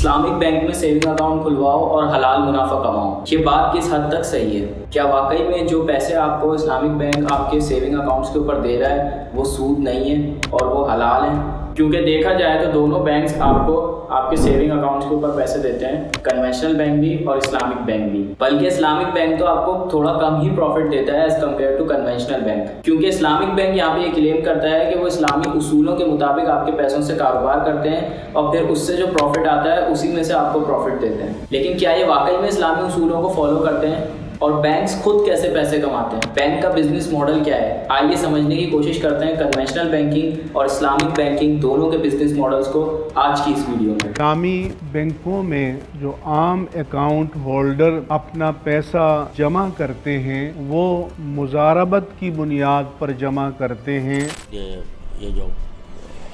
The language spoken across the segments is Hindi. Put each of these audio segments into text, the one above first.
इस्लामिक बैंक में सेविंग अकाउंट खुलवाओ और हलाल मुनाफा कमाओ। ये बात किस हद तक सही है? क्या वाकई में जो पैसे आपको इस्लामिक बैंक आपके सेविंग अकाउंट्स के ऊपर दे रहा है वो सूद नहीं है और वो हलाल है? क्योंकि देखा जाए तो दोनों बैंक्स आपको आपके सेविंग अकाउंट्स के ऊपर पैसे देते हैं, कन्वेंशनल बैंक भी और इस्लामिक बैंक भी। बल्कि इस्लामिक बैंक तो आपको थोड़ा कम ही प्रॉफिट देता है as compare to conventional bank, क्योंकि इस्लामिक बैंक यहाँ पे ये क्लेम करता है कि वो इस्लामी उसूलों के मुताबिक आपके पैसों से कारोबार करते हैं और फिर उससे जो प्रॉफिट आता है उसी में से आपको प्रॉफिट देते हैं। लेकिन क्या ये वाकई में इस्लामी उसूलों को फॉलो करते हैं? और बैंक्स खुद कैसे पैसे कमाते हैं? बैंक का बिजनेस मॉडल क्या है? आइए समझने की कोशिश करते हैं कन्वेंशनल बैंकिंग और इस्लामिक बैंकिंग दोनों के बिजनेस मॉडल्स को आज की इस वीडियो में। इस्लामी बैंकों में जो आम अकाउंट होल्डर अपना पैसा जमा करते हैं वो मुजारबत की बुनियाद पर जमा करते हैं। ये जो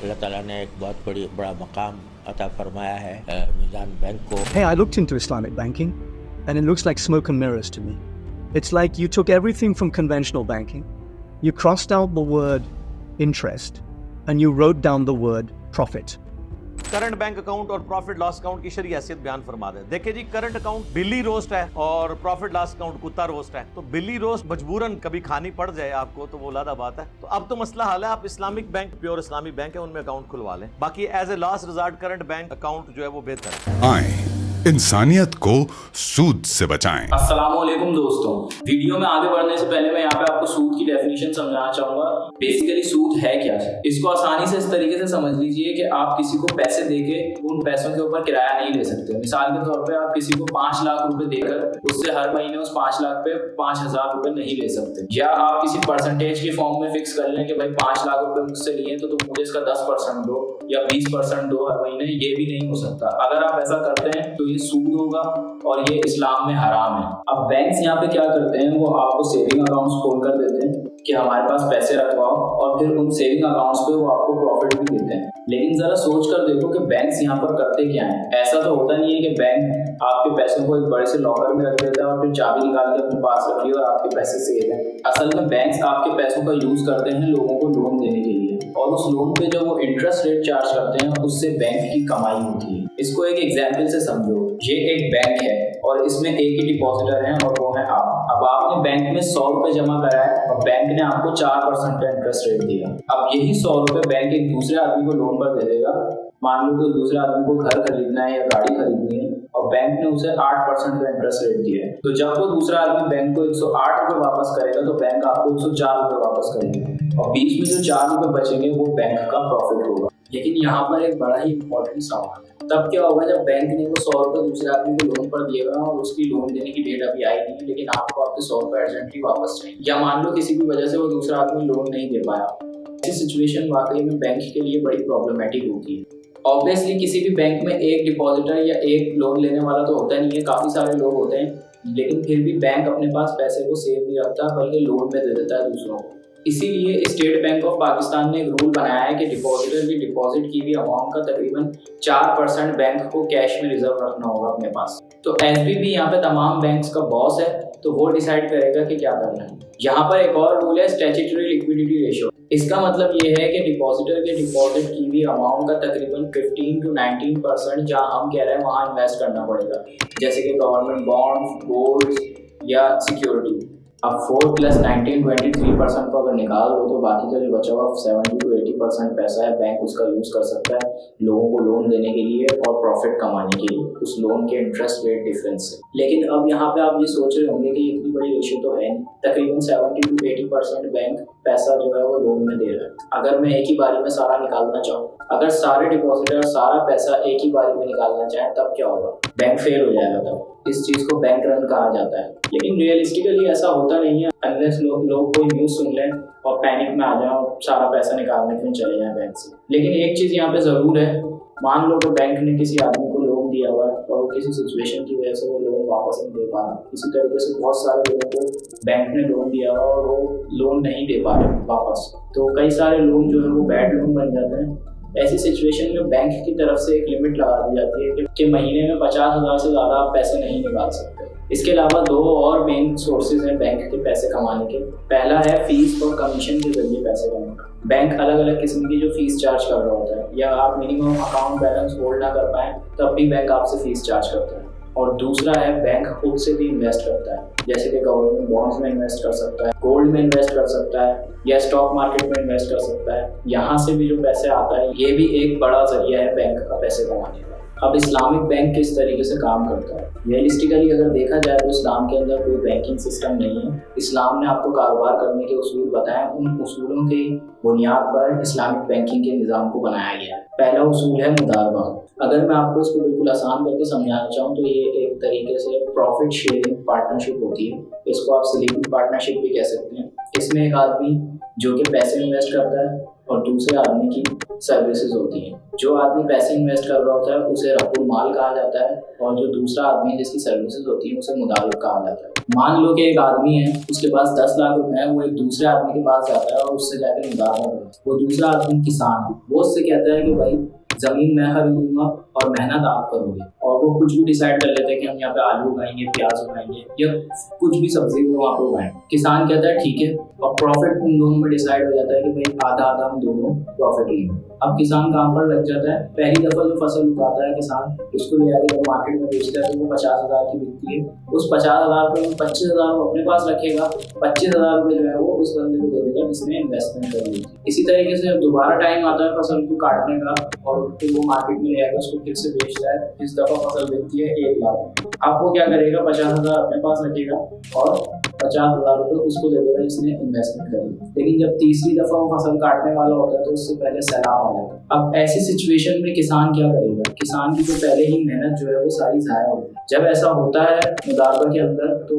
अल्लाह ताला ने एक बहुत बड़ा मकाम अता फरमाया है मीज़ान बैंक को। Hey, I looked into Islamic banking and it looks like smoke and mirrors to me. It's like you took everything from conventional banking, you crossed out the word interest and you wrote down the word profit. Current bank account और प्रॉफिट लॉस अकाउंट की शरई हैसियत बयान फरमा दे। देखिए जी, करंट अकाउंट बिल्ली रोस्ट है और प्रॉफिट लॉस अकाउंट कुत्ता रोस्ट है। तो बिल्ली रोस्ट मजबूरन कभी खानी पड़ जाए आपको तो वो लादा बात है। तो अब तो मसला हाल है, आप Islamic bank pure Islamic bank है उनमें अकाउंट खुलवा लें। बाकी as a last resort current bank account जो है वो बेहतर है। आए इंसानियत को सूद से बचाएं। अस्सलामुअलैकुम दोस्तों, वीडियो में आगे बढ़ने से पहले मैं यहाँ पे आपको सूद की डेफिनेशन समझाना चाहूंगा। बेसिकली सूद है क्या? इसको आसानी से इस तरीके से समझ लीजिए कि आप किसी को पैसे देके उन पैसों के ऊपर किराया नहीं ले सकते। मिसाल के तौर पे आप किसी को 5 लाख रुपए देकर उससे हर महीने उस 5 लाख पे 5,000 रुपए नहीं ले सकते। या आप किसी परसेंटेज की फॉर्म में फिक्स कर लें कि भाई 5 लाख रुपए मुझसे लिए तो तुम मुझे इसका 10% दो या 20% दो हर महीने, ये भी नहीं हो सकता। अगर आप ऐसा करते हैं तो ये सूद होगा और ये इस्लाम में हराम है। अब बैंक्स यहाँ पे क्या करते हैं, वो आपको सेविंग अकाउंट्स खोल कर देते हैं कि हमारे पास पैसे रखवाओ और फिर उन सेविंग अकाउंट्स पे वो आपको प्रॉफिट भी देते हैं। लेकिन जरा सोच कर देखो कि बैंक्स यहाँ पर करते क्या है। ऐसा तो होता नहीं है कि बैंक आपके पैसों को एक बड़े से लॉकर में रख देता है और फिर चाबी निकाल के अपने पास रखिए और आपके पैसे सेव है। असल में बैंक्स आपके पैसों का यूज करते हैं लोगों को लोन देने के लिए, और उस लोन पे जो वो इंटरेस्ट रेट चार्ज करते हैं उससे बैंक की कमाई होती है। इसको एक एग्जाम्पल से समझो। ये एक बैंक है और इसमें एक ही डिपॉजिटर है और वो है आप। अब आपने बैंक में 100 रुपए जमा करा है और बैंक ने आपको 4% का इंटरेस्ट रेट दिया। अब यही 100 रुपए बैंक एक दूसरे आदमी को लोन पर दे देगा। मान लो कि दूसरे आदमी को घर खरीदना है या गाड़ी खरीदनी है और बैंक ने उसे 8% का इंटरेस्ट रेट दिया है। तो जब वो दूसरा आदमी बैंक को 108 रुपए वापस करेगा तो बैंक आपको 104 रुपए वापस करेगा और बीच में जो 4 रुपए बचेंगे वो बैंक का प्रॉफिट होगा। लेकिन यहाँ पर एक बड़ा ही इंपॉर्टेंट सवाल है, तब क्या होगा जब बैंक ने वो 100 रुपए दूसरे आदमी को लोन पर दिएगा और उसकी लोन देने की डेट अभी आई नहीं है, लेकिन आपको आपके 100 रुपए अर्जेंटली वापस चाहिए। या मान लो किसी भी वजह से वो दूसरा आदमी लोन नहीं दे पाया। ऐसी सिचुएशन वाकई में बैंक के लिए बड़ी प्रॉब्लमेटिक होती है। ऑब्वियसली किसी भी बैंक में एक डिपॉजिटर या एक लोन लेने वाला तो होता नहीं है, काफ़ी सारे लोग होते हैं, लेकिन फिर भी बैंक अपने पास पैसे को सेव नहीं रखता बल्कि लोन में दे देता है दूसरों को। इसीलिए स्टेट बैंक ऑफ पाकिस्तान ने एक रूल बनाया है कि डिपॉजिटर की डिपॉजिट की हुई अमाउंट का तकरीबन 4% बैंक को कैश में रिजर्व रखना होगा अपने पास। तो एसबीबी यहाँ पे तमाम बैंक्स का बॉस है, तो वो डिसाइड करेगा कि क्या करना है। यहाँ पर एक और रूल है स्टैट्यूटरी लिक्विडिटी रेशियो। इसका मतलब ये है कि डिपॉजिटर के डिपॉजिट की हुई अमाउंट का तकरीबन 15 to 19% जहाँ हम कह रहे हैं वहाँ इन्वेस्ट करना पड़ेगा, जैसे कि गवर्नमेंट बॉन्ड्स, गोल्ड या सिक्योरिटी। अब 4 + 19 23% को अगर निकाल दो तो बाकी का जो बचा हुआ 70 to 80% पैसा है बैंक उसका यूज़ कर सकता है लोगों को लोन देने के लिए और प्रॉफिट कमाने के लिए उस लोन के इंटरेस्ट रेट डिफरेंस से। लेकिन अब यहाँ पे आप ये सोच रहे होंगे कि इतनी बड़ी रेशियो तो है नहीं, तकरीबन 70 to 80% बैंक पैसा जो है वो लोन में दे रहा है। अगर मैं एक ही बारी में सारा निकालना चाहूँ, अगर सारे डिपॉजिटर सारा पैसा एक ही बारी में निकालना चाहें तब क्या होगा? बैंक फेल हो जाएगा। तब इस चीज़ को बैंक रन कहा जाता है। लेकिन रियलिस्टिकली ऐसा होता नहीं है, अनलेस लोग कोई न्यूज़ सुन लें और पैनिक में आ जाएं और सारा पैसा निकालने के लिए चले जाएं बैंक से। लेकिन एक चीज़ यहाँ पे ज़रूर है, मान लो कि बैंक ने किसी आदमी को लोन दिया हुआ है और किसी सिचुएशन की वजह से वो लोन वापस नहीं दे पा रहा। इसी तरीके से बहुत सारे लोगों को बैंक ने लोन दिया हुआ और वो लोन नहीं दे पा रहे वापस, तो कई सारे लोन जो है वो बैड लोन बन जाते हैं। ऐसी सिचुएशन में बैंक की तरफ से एक लिमिट लगा दी जाती है कि महीने में 50,000 से ज़्यादा आप पैसे नहीं निकाल सकते। इसके अलावा दो और मेन सोर्सेज हैं बैंक के पैसे कमाने के। पहला है फीस और कमीशन के जरिए पैसे कमाना। बैंक अलग अलग किस्म की जो फीस चार्ज कर रहा होता है, या आप मिनिमम अकाउंट बैलेंस होल्ड ना कर पाए तब भी बैंक आपसे फीस चार्ज करता है। और दूसरा है बैंक खुद से भी इन्वेस्ट करता है, जैसे कि गवर्नमेंट बॉन्ड्स में इन्वेस्ट कर सकता है, गोल्ड में इन्वेस्ट कर सकता है, या स्टॉक मार्केट में इन्वेस्ट कर सकता है। यहाँ से भी जो पैसे आता है ये भी एक बड़ा जरिया है बैंक का पैसे कमाने का। अब इस्लामिक बैंक किस तरीके से काम करता है? रियलिस्टिकली अगर देखा जाए तो इस्लाम के अंदर कोई बैंकिंग सिस्टम नहीं है। इस्लाम ने आपको कारोबार करने के उसूल बताए, उन उसूलों की बुनियाद पर इस्लामिक बैंकिंग के निज़ाम को बनाया गया है। पहला उसूल है मुदारबा। अगर मैं आपको इसको बिल्कुल आसान करके समझाना चाहूँ तो ये एक तरीके से प्रॉफिट शेयरिंग पार्टनरशिप होती है। इसको आप सिलिंग पार्टनरशिप भी कह सकते हैं। इसमें एक आदमी जो कि पैसे इन्वेस्ट करता है और दूसरे आदमी की सर्विसेज होती हैं। जो आदमी पैसे इन्वेस्ट कर रहा होता है उसे रब्बुल माल कहा जाता है, और जो दूसरा आदमी जिसकी सर्विसेज होती है उसे मुदारिब कहा जाता है। मान लो कि एक आदमी है, उसके पास 10 लाख रुपए है, वो एक दूसरे आदमी के पास जाता है और उससे जाकर मुदारबा करता है। वो दूसरा आदमी किसान है, वो उससे कहता है कि भाई ज़मीन मैं खरीदूंगा और मेहनत आप करोगे, और वो कुछ भी डिसाइड कर लेते हैं कि हम यहाँ पे आलू उगाएंगे, प्याज उगाएंगे, या कुछ भी सब्जी को वहाँ पे उगाएंगे। किसान कहता है ठीक है, और प्रॉफिट उन दोनों में डिसाइड हो जाता है कि भाई आधा आधा हम दोनों प्रॉफिट लेंगे। अब किसान काम पर लग जाता है। पहली दफ़ा जो फसल उगाता है किसान, उसको ले आके जब मार्केट में बेचता है तो वो 50,000 की बिकती है। उस 50,000 रुपये में 25,000 वो अपने पास रखेगा, 25,000 रुपये जो है वो उस बंदे को दे देगा जिसने इन्वेस्टमेंट करी थी। इसी तरीके से जब दोबारा टाइम आता है फसल को काटने का और फिर वो मार्केट में ले आकर उसको फिर से बेचता है, इस दफ़ा फसल बिकती है 1 लाख। अब वो क्या करेगा, 50,000 अपने पास रखेगा और 50,000 रुपये उसको दे देगा जिसने इन्वेस्टमेंट करी। लेकिन जब तीसरी दफ़ा वो फसल काटने वाला होता है तो उससे पहले सैलाब आ जाता है। अब ऐसी सिचुएशन में किसान क्या करेगा? किसान की तो पहले ही मेहनत जो है वो सारी ज़ाया होगी। जब ऐसा होता है मुदारबा के अंदर तो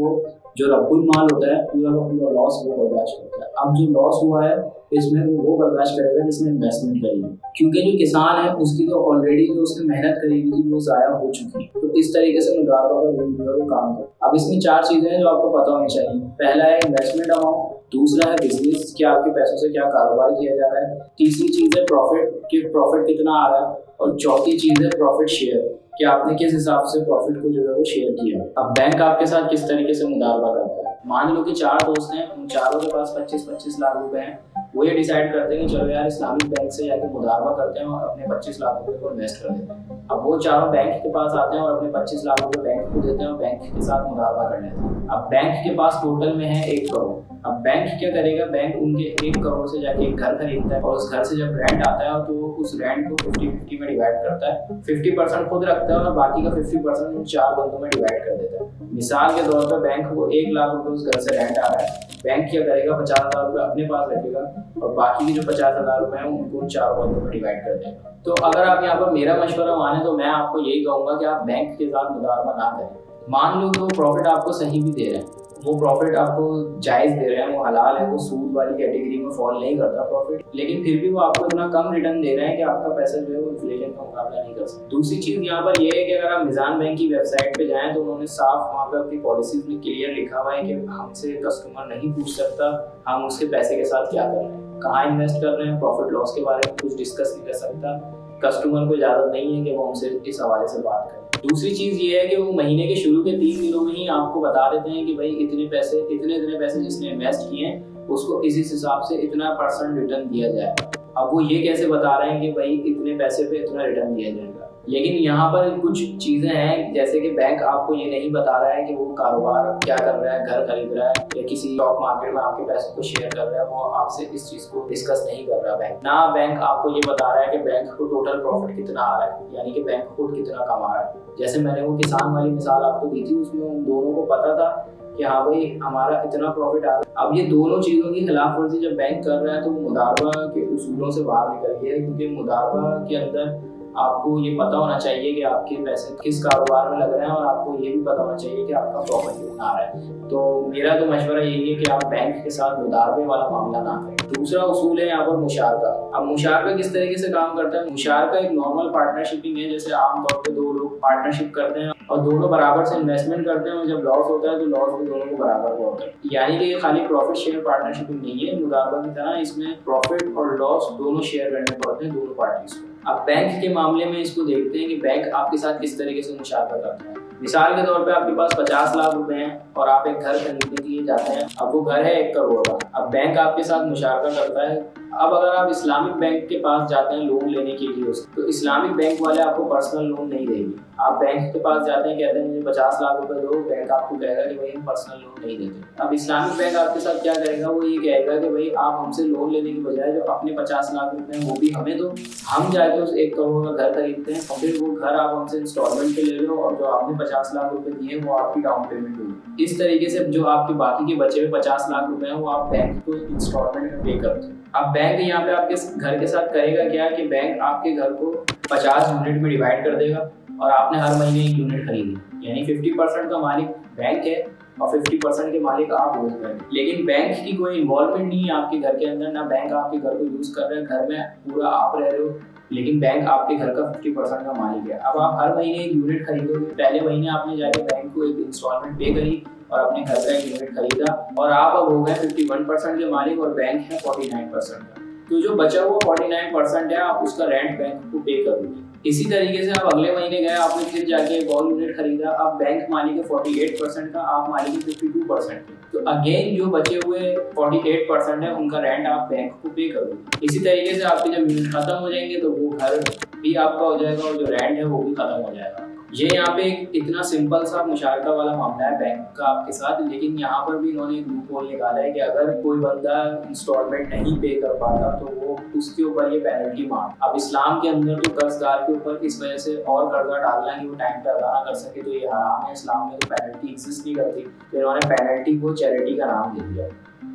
जो रब्बुल माल होता है पूरा का पूरा लॉस वो बर्दाश्त करता है। अब जो लॉस हुआ है इसमें वो बर्दाश्त करेगा जिसने इन्वेस्टमेंट करी है, क्योंकि जो किसान है उसकी तो ऑलरेडी जो उसने मेहनत करी हुई थी वो ज़ाया हो चुकी है। तो इस तरीके से मुदारबा का रूल जो है वो काम करता है। अब इसमें 4 चीज़ें हैं जो आपको पता होनी चाहिए। पहला है इन्वेस्टमेंट अमाउंट, दूसरा है बिजनेस कि आपके पैसों से क्या कारोबार किया जा रहा है, तीसरी चीज़ है प्रॉफिट कि प्रॉफिट कितना आ रहा है, और चौथी चीज़ है प्रॉफिट शेयर कि आपने किस हिसाब से प्रॉफिट को जो है वो शेयर किया। अब बैंक आपके साथ किस तरीके से मुदारबा करता है? मान लो कि 4 दोस्त हैं, उन चारों के पास 25-25 लाख रुपए हैं। वो ये डिसाइड करते हैं कि चलो यार इस्लामिक बैंक से जाकर मुदारबा करते हैं और अपने 25 लाख रुपए को इन्वेस्ट कर देते हैं। अब वो चारों बैंक के पास आते हैं और अपने 25 लाख रुपए बैंक को देते हैं और बैंक के साथ मुदारबा कर लेते हैं। अब बैंक के पास टोटल में है 1 करोड़। अब बैंक क्या करेगा, बैंक उनके 1 करोड़ से जाके एक घर खरीदता है और उस घर से जब रेंट आता है तो उस रेंट को 50-50 में डिवाइड करता है। 50% खुद रखता है और बाकी का 50% उन 4 बंदों में डिवाइड कर देता है। मिसाल के तौर पर बैंक को 1 लाख रुपए उस घर से रेंट आ रहा है, बैंक क्या करेगा 50,000 रुपये अपने पास रखेगा और बाकी के जो 50,000 रुपये हैं उनको उन 4 बंदों में डिवाइड कर देगा। तो अगर आप यहाँ पर मेरा मशवरा माने तो मैं आपको यही कहूँगा कि आप बैंक के साथ मुदारबा ना करें। मान लो कि वो प्रॉफिट आपको सही भी दे रहे हैं, वो प्रॉफिट आपको जायज़ दे रहे हैं, वो हलाल है, वो सूद वाली कैटेगरी में फॉल नहीं करता प्रॉफिट, लेकिन फिर भी वो आपको इतना कम रिटर्न दे रहे हैं कि आपका पैसा जो है वो इन्फ्लेशन का मुकाबला नहीं कर सकता। दूसरी चीज़ यहाँ पर ये है कि अगर आप मिज़ान बैंक की वेबसाइट पे जाएं तो उन्होंने साफ वहाँ पे अपनी पॉलिसीज में क्लियर लिखा हुआ है कि हमसे कस्टमर नहीं पूछ सकता हम उसके पैसे के साथ क्या कर रहे हैं, कहाँ इन्वेस्ट कर रहे हैं, प्रॉफिट लॉस के बारे में कुछ डिस्कस नहीं कर सकता। कस्टमर को इजाज़त नहीं है कि वो हमसे इस हवाले से बात करें। दूसरी चीज़ ये है कि वो महीने के शुरू के 3 दिनों में ही आपको बता देते हैं कि भाई इतने पैसे जिसने इन्वेस्ट किए हैं उसको इस हिसाब से इतना % रिटर्न दिया जाए। अब वो ये कैसे बता रहे हैं कि भाई इतने पैसे पे इतना रिटर्न दिया जाएगा, लेकिन यहाँ पर कुछ चीज़ें हैं जैसे कि बैंक आपको ये नहीं बता रहा है कि वो कारोबार क्या कर रहा है, घर खरीद रहा है या किसी स्टॉक मार्केट में आपके पैसों को शेयर कर रहा है, वो आपसे इस चीज़ को डिस्कस नहीं कर रहा बैंक ना। बैंक आपको ये बता रहा है कि बैंक को टोटल प्रॉफिट कितना आ रहा है, यानी कि बैंक खुद कितना कमा रहा है। जैसे मैंने वो किसान वाली मिसाल आपको दी थी, उसमें उन दोनों को पता था कि हाँ भाई हमारा इतना प्रॉफिट आ रहा है। अब ये दोनों चीज़ों की खिलाफ वर्जी जब बैंक कर रहा है तो वो मुदारबा के उसूलों से बाहर निकल गया है, क्योंकि मुदारबा के अंदर आपको ये पता होना चाहिए कि आपके पैसे किस कारोबार में लग रहे हैं और आपको ये भी पता होना चाहिए कि आपका प्रॉफिट कितना आ रहा है। तो मेरा तो मशवरा यही है कि आप बैंक के साथ मुदारबे वाला मामला ना करें। दूसरा उसूल है यहाँ पर मुशारका। अब मुशारका किस तरीके से काम करता है? मुशारका एक नॉर्मल पार्टनरशिपिंग है, जैसे आमतौर पर 2 लोग पार्टनरशिप करते हैं और दोनों बराबर से इन्वेस्टमेंट करते हैं और जब लॉस होता है तो लॉस भी दोनों को बराबर का होता है। यानी कि खाली प्रॉफिट शेयर पार्टनरशिपिंग नहीं है, मुदारबा की तरह इसमें प्रॉफिट और लॉस दोनों शेयर करने पड़ते हैं दोनों पार्टीज को। अब बैंक के मामले में इसको देखते हैं कि बैंक आपके साथ किस तरीके से मुशावरा करता है। मिसाल के तौर पे आपके पास 50 लाख रुपए हैं और आप एक घर खरीदने के लिए जाते हैं। अब वो घर है 1 करोड़ का। अब बैंक आपके साथ मुशावरा करता है। अब अगर आप इस्लामिक बैंक के पास जाते हैं लोन लेने के लिए तो इस्लामिक बैंक वाले आपको पर्सनल लोन नहीं देंगे। आप बैंक के पास जाते हैं, कहते हैं मुझे 50 लाख रुपए दो, बैंक आपको कहेगा कि भाई हम पर्सनल लोन नहीं देते। अब इस्लामिक बैंक आपके साथ क्या करेगा, वो ये कहेगा कि भाई आप हमसे लोन लेने की बजाय जो अपने 50 लाख रुपए हैं वो भी हमें दो, हम जाके उस 1 करोड़ का घर खरीदते हैं और फिर वो घर आप हमसे इंस्टॉलमेंट पे ले लो और जो आपने 50 लाख रुपए दिए वो आपकी डाउन पेमेंट होगी। इस तरीके से जो आपके बाकी के बचे हुए 50 लाख रुपए हैं वो आप बैंक को इंस्टॉलमेंट में पे करते हो। अब बैंक यहाँ पे आपके घर के साथ करेगा क्या कि बैंक आपके घर को 50 यूनिट में डिवाइड कर देगा और आपने हर महीने 1 यूनिट खरीदी, यानी 50% का मालिक बैंक है और 50% के मालिक आप हो गए। लेकिन बैंक की कोई इन्वॉल्वमेंट नहीं है आपके घर के अंदर, ना बैंक आपके घर को यूज कर रहे हैं, घर में पूरा आप रह रहे हो, लेकिन बैंक आपके घर का 50% का मालिक है। अब आप हर महीने 1 यूनिट खरीदोगे, पहले महीने आपने जाके बैंक को एक इंस्टॉलमेंट पे करी और अपने घर का 1 यूनिट खरीदा और आप अब हो गए 51% के मालिक और बैंक है 49% का। तो जो बचा हुआ 49% है आप उसका रेंट बैंक को पे करोगे। इसी तरीके से आप अगले महीने गए, आपने फिर जाके एक और यूनिट खरीदा, अब बैंक मालिक है 48% का, आप मालिक है 52% के। तो अगेन जो बचे हुए 48% है उनका रेंट आप बैंक को पे करोगे। इसी तरीके से आपके जब यूनिट खत्म हो जाएंगे तो वो घर भी आपका हो जाएगा और जो रेंट है वो भी खत्म हो जाएगा। ये यहाँ पे एक इतना सिंपल सा मुशारका वाला मामला है बैंक का आपके साथ, लेकिन यहाँ पर भी इन्होंने एक लूप होल निकाला है कि अगर कोई बंदा इंस्टॉलमेंट नहीं पे कर पाता तो वो उसके ऊपर ये पेनल्टी मांग। अब इस्लाम के अंदर तो कर्जदार के ऊपर इस वजह से और कर्जा डालना कि वो टाइम पे अदा ना कर सके तो ये हराम है। इस्लाम में तो पेनल्टी एग्जिस्ट नहीं करती, तो इन्होंने पेनल्टी को चैरिटी का नाम दे दिया।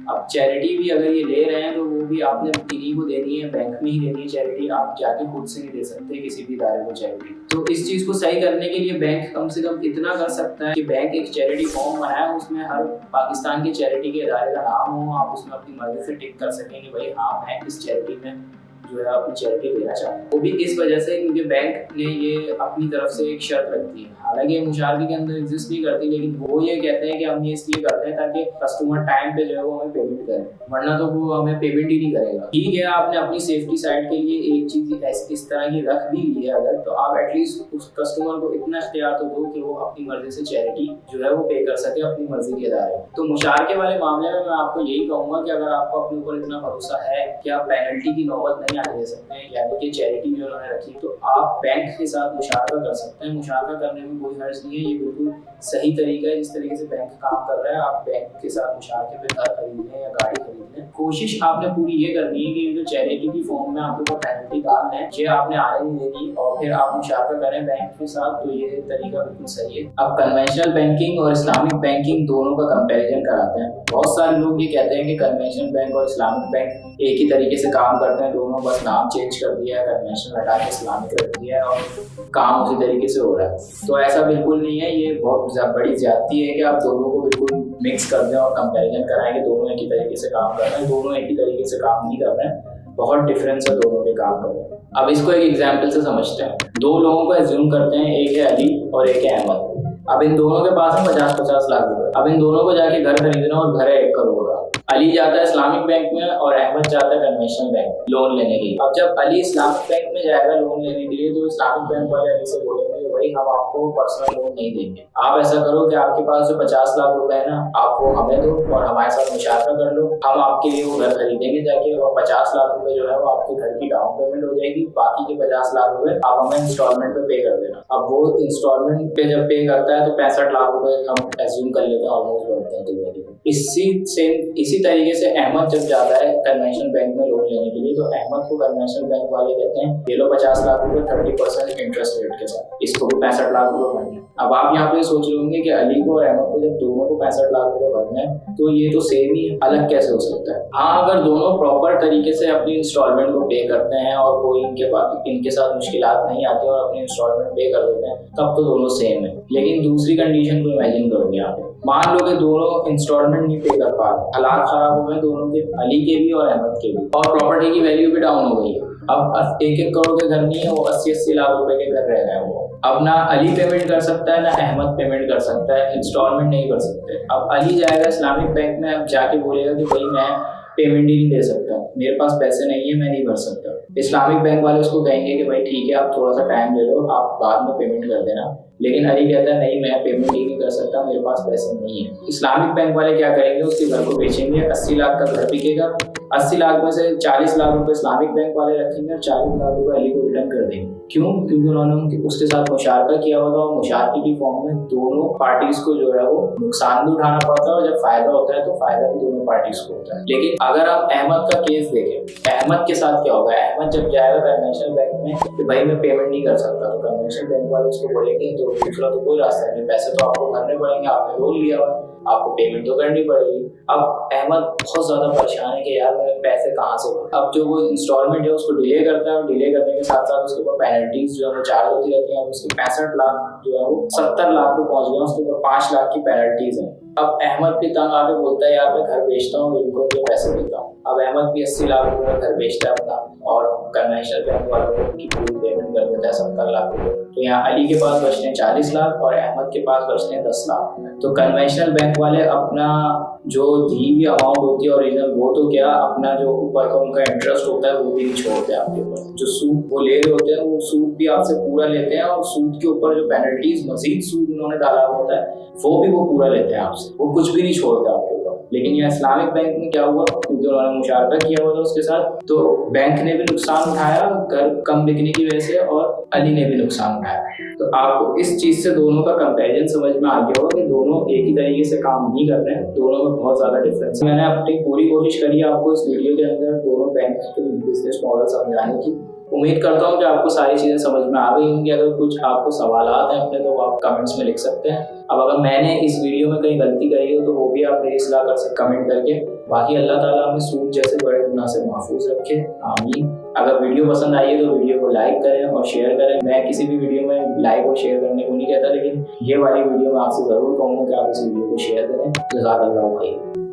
अब चैरिटी भी अगर ये ले रहे हैं तो वो भी आपने इन्हीं को देनी है, बैंक में ही देनी है चैरिटी, आप जाके खुद से नहीं दे सकते किसी भी इदारे को चैरिटी। तो इस चीज को सही करने के लिए बैंक कम से कम इतना कर सकता है कि बैंक एक चैरिटी फॉर्म बनाए, उसमें हर पाकिस्तान के चैरिटी के इदारे का नाम हो, आप उसमें अपनी मर्जी से टिक कर सकें कि भाई हाँ मैं इस चैरिटी में जो है अपनी चैरिटी देना चाहते हैं। वो भी इस वजह से क्योंकि बैंक ने ये अपनी तरफ से एक शर्त रखती है, हालांकि ये मुशारके के अंदर एग्जिस्ट नहीं करती, लेकिन वो ये कहते हैं कि हम ये इसलिए करते हैं ताकि कस्टमर टाइम पे जो है वो हमें पेमेंट करे, वरना तो वो हमें पेमेंट ही नहीं करेगा। ठीक है, आपने अपनी सेफ्टी साइड के लिए एक चीज इस तरह की रख भी ली है अगर, तो आप एटलीस्ट उस कस्टमर को इतना इख्तियार तो दो कि वो अपनी मर्जी से चैरिटी जो है वो पे कर सके अपनी मर्जी के इदारे। तो मुशारके वाले मामले में मैं आपको यही कहूंगा कि अगर आपको अपने ऊपर इतना भरोसा है कि आप पेनल्टी की नौबत नहीं आने दे सकते हैं, यानी कि चैरिटी जो उन्होंने रखी, तो आप बैंक के साथ मुशावरा कर सकते हैं। मुशावरा करने में कोई हर्ज नहीं है, ये बिल्कुल सही तरीका है जिस तरीके से बैंक काम कर रहा है। आप बैंक के साथ मुशावरे पे घर खरीदने या गाड़ी खरीदने, कोशिश आपने पूरी ये करनी है कि जो चैरिटी की फॉर्म में आपको पेनल्टी डालना है ये आपने आने नहीं देनी और फिर आप मुशावरा करें बैंक के साथ, तो ये तरीका बिल्कुल सही है। अब कन्वेंशनल बैंकिंग और इस्लामिक बैंकिंग दोनों का कंपैरिजन कराते हैं। बहुत सारे लोग ये कहते हैं कि कन्वेंशनल बैंक और इस्लामिक बैंक एक ही तरीके से काम करते हैं, दोनों बस नाम चेंज कर दिया है, कन्वेंशनल हटा के इस्लामिक रख दिया है और काम उसी तरीके से हो रहा है। तो ऐसा बिल्कुल नहीं है, ये बहुत बड़ी ज्यादती है कि आप दोनों को बिल्कुल मिक्स कर दें और कंपैरिजन कराएं कि दोनों एक ही तरीके से काम कर रहे हैं। दोनों एक ही तरीके से काम नहीं कर रहे हैं, बहुत डिफरेंस है दोनों के काम करने में। अब इसको एक एग्जाम्पल से समझते हैं। 2 लोगों को एज्यूम करते हैं, एक है अली और एक है अहमद। अब इन दोनों के पास है 50-50 लाख रुपए। अब इन दोनों को जाके घर खरीदना और घर है 1 करोड़ का। अली जाता है इस्लामिक बैंक में और अहमद जाता है कन्वेंशनल बैंक लोन लेने के लिए। अब जब अली इस्लामिक बैंक में जाएगा लोन लेने के लिए तो इस्लामिक बैंक वाले अली से बोलेंगे भाई हम आपको पर्सनल लोन नहीं देंगे, आप ऐसा करो कि आपके पास जो 50 लाख रुपए है ना आप वो हमें दो और हमारे साथ मुशावरा कर लो, हम आपके लिए वो घर खरीदेंगे जाके और 50 लाख रुपए जो है वो आपके घर की डाउन पेमेंट हो जाएगी, बाकी के 50 लाख रुपए आप हमें इंस्टॉलमेंट पे पे कर देना। अब वो इंस्टॉलमेंट पे जब पे करता है तो 65 लाख रुपए हम एज्यूम कर लेते हैं ऑलमोस्ट बनते हैं देने के लिए। इसी तरीके से अहमद जब जाता है कन्वेंशनल बैंक में लोन लेने के लिए तो अहमद को कन्वेंशनल बैंक वाले कहते हैं ये लो 50 लाख रुपए 30% इंटरेस्ट रेट के साथ, इसको भी 65 लाख रुपए भरने। अब आप यहाँ पे सोच रहे होंगे कि अली को और अहमद को जब दोनों को 65 लाख रुपए भरने हैं तो ये तो सेम ही अलग कैसे हो सकता है। हाँ, अगर दोनों प्रॉपर तरीके से अपनी इंस्टॉलमेंट को पे करते हैं और कोई इनके साथ मुश्किलात नहीं आती और अपनी इंस्टॉलमेंट पे कर देते हैं तब तो दोनों सेम है। लेकिन दूसरी कंडीशन को इमेजिन करोगे यहाँ पे, मान लो कि दोनों इंस्टॉलमेंट नहीं पे कर पा रहे, हालात खराब हो गए दोनों के, अली के भी और अहमद के भी, और प्रॉपर्टी की वैल्यू भी डाउन हो गई है। अब 1-1 करोड़ के घर नहीं है, वो 80-80 लाख रुपए के घर रह गए वो। अब ना अली पेमेंट कर सकता है ना अहमद पेमेंट कर सकता है, इंस्टॉलमेंट नहीं कर सकते। अब अली जाएगा इस्लामिक बैंक में, अब जाके बोलेगा कि भाई मैं पेमेंट ही नहीं दे सकता, मेरे पास पैसे नहीं है, मैं नहीं भर सकता। इस्लामिक बैंक वाले उसको कहेंगे कि भाई ठीक है आप थोड़ा सा टाइम ले लो, आप बाद में पेमेंट कर देना। लेकिन अली कहता है नहीं, मैं पेमेंट ही नहीं कर सकता, मेरे पास पैसे नहीं है। इस्लामिक बैंक वाले क्या करेंगे, उसके घर को बेचेंगे, 80 लाख का घर बिकेगा, 80 लाख में से 40 लाख रुपए इस्लामिक बैंक वाले रखेंगे और 40 लाख रुपए अली को रिटर्न कर देंगे। क्यों? क्योंकि उन्होंने उसके साथ मुशारका किया हुआ था और मुशारके की फॉर्म में दोनों पार्टीज को जो है वो नुकसान भी उठाना पड़ता है और जब फायदा होता है तो फायदा भी दोनों पार्टीज को होता है। लेकिन अगर आप अहमद का केस देखें, अहमद के साथ क्या होगा, अहमद जब जाएगा कन्वेंशनल बैंक में कि भाई मैं पेमेंट नहीं कर सकता, तो कन्वेंशनल बैंक वाले उसको बोलेंगे तो दूसरा तो कोई रास्ता नहीं, पैसे तो आपको भरने पड़ेंगे, आपने लोन लिया हुआ, आपको पेमेंट तो करनी पड़ेगी। अब अहमद बहुत ज्यादा परेशान है कि यार मैं पैसे कहाँ से भरूं। अब जो वो इंस्टॉलमेंट है उसको डिले करता है और डिले करने के साथ साथ उसके ऊपर पेनल्टीज जो है चार्ज होती रहती हैं। उसके 65 लाख जो है वो 70 लाख पे पहुंच गया, उसके ऊपर 5 लाख की पेनल्टीज है। अब अहमद भी तंग आके बोलता है यार मैं घर बेचता हूँ, इनको जो पैसे देता हूँ। अब अहमद भी 80 लाख रुपए का घर बेचता है अपना और कन्वेंशनल बैंक वालों की पूरी पेमेंट कर देता है 70 लाख रुपए। तो यहाँ अली के पास बचते हैं 40 लाख और अहमद के पास बचते हैं 10 लाख। तो कन्वेंशनल बैंक वाले अपना जो दी हुई अमाउंट होती है ओरिजिनल, वो तो क्या अपना जो ऊपर का उनका इंटरेस्ट होता है वो भी नहीं छोड़ते आपके ऊपर। जो सूद वो ले रहे होते हैं वो सूद भी आपसे पूरा लेते हैं और सूद के ऊपर जो पेनल्टीज मजीद सूद उन्होंने डाला होता है वो भी वो पूरा लेते हैं आपसे, वो कुछ भी नहीं छोड़ते आपके ऊपर। लेकिन यहाँ इस्लामिक बैंक में क्या हुआ, क्योंकि उन्होंने मुशारका किया हुआ था उसके साथ, तो बैंक ने भी नुकसान उठाया घर कम बिकने की वजह से और अली ने भी नुकसान उठाया। तो आपको इस चीज से दोनों का कंपैरिजन समझ में आ गया होगा कि दोनों एक ही तरीके से काम नहीं कर रहे हैं, दोनों में बहुत ज्यादा डिफरेंस है। मैंने अपनी पूरी कोशिश करी आपको इस वीडियो के अंदर दोनों बैंक के बिजनेस मॉडल समझाने की। उम्मीद करता हूँ कि आपको सारी चीजें समझ में आ गई होंगी। अगर कुछ आपको सवालात हैं अपने तो आप कमेंट्स में लिख सकते हैं। अब अगर मैंने इस वीडियो में कहीं गलती करी हो तो वो भी आप मेरी सलाह कर सकते कमेंट करके। बाकी अल्लाह ताला हमें सूद जैसे बड़े गुनाह से महफूज रखे, आमीन। अगर वीडियो पसंद आई है तो वीडियो को लाइक करें और शेयर करें। मैं किसी भी वीडियो में लाइक और शेयर करने को नहीं कहता, लेकिन ये वाली वीडियो में आपसे ज़रूर कहूँगा कि आप इस वीडियो को शेयर करें। जज़ाकल्लाह भाई।